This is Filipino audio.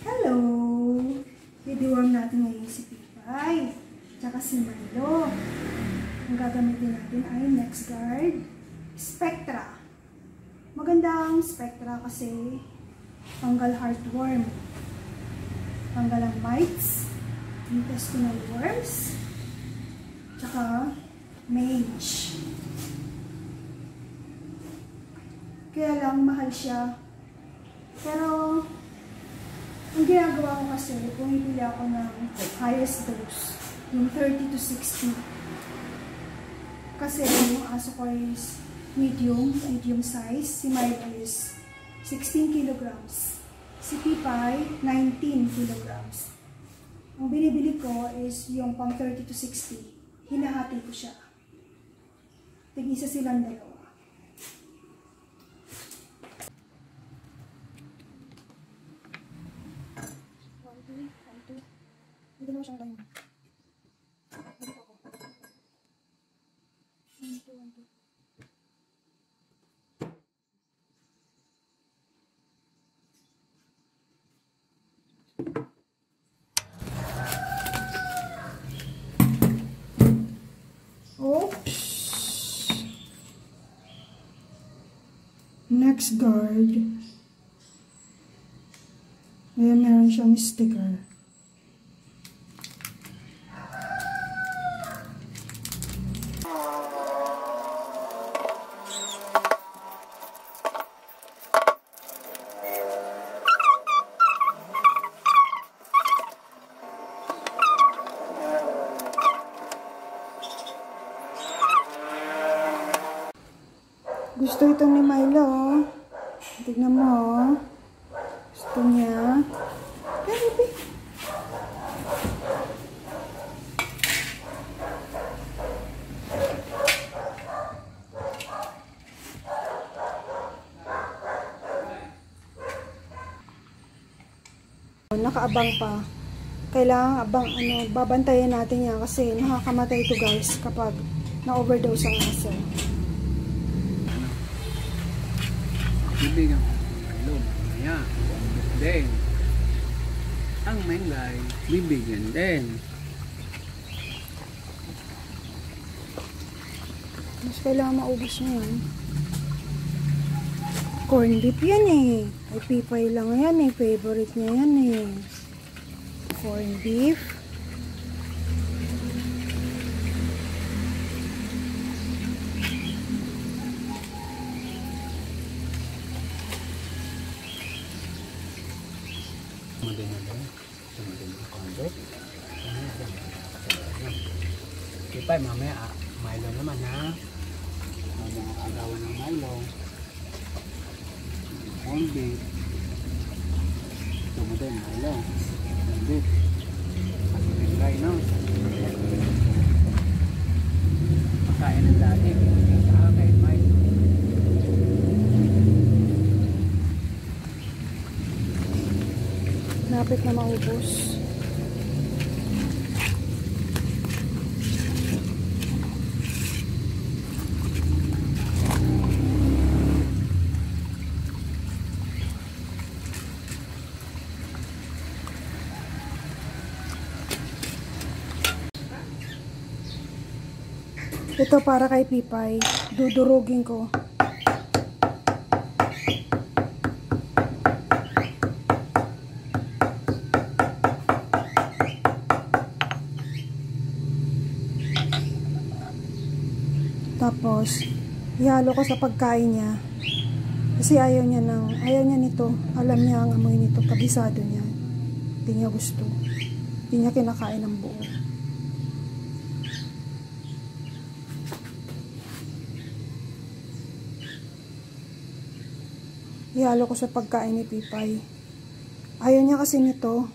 Hello! Bibiwang natin ngayon si Pipay, tsaka si Milo. Ang gagamitin natin ay NexGard Spectra. Magandang Spectra kasi tanggal heartworm, tanggal ang mites, intestinal worms, tsaka mange. Kaya lang mahal siya. Pero ang ginagawa ko kasi, pumipili ako ng highest dose, yung 30 to 60. Kasi yung aso ko is medium size, si Milo is 16 kilograms, si Pipay 19 kilograms. Ang binibili ko is yung pang 30 to 60, hinahati ko siya. Tig-isa silang dalawa. Hindi mo siyang ganyan. Dito ako. 1, 2, 1, 2. Oops. NexGard. Ayan, meron siyang sticker. Gusto itong ni Milo, oh. Tignan mo, oh. Gusto niya. Hey, baby. Nakaabang pa. Kailangan babantayan natin yan kasi nakakamatay ito guys kapag na-overdose ang aso. Bibigyan ko ng Milo mamaya. Then, ang Menglay, bibigyan din. Mas kailangan maubos niya yan. Corn beef yan eh. Ay Pipay lang yan eh. Favorite niya yan eh. Corn beef. Pipay, mamaya Milo naman ha. Mamaya agawan ng Milo. Corn beef. Ito mo din, Milo. Corn beef. At Menglay, no? Pagkain ng dati. Sa akin, Milo. Napit na maubos. Ito para kay Pipay. Dudurugin ko. Tapos, ihalo ko sa pagkain niya. Kasi ayaw niya nito. Alam niya ang amoy nito. Kabisado niya. Hindi niya gusto. Hindi niya kinakain ng buo. Ihalo ko sa pagkain ni Pipay. Ayaw niya kasi nito.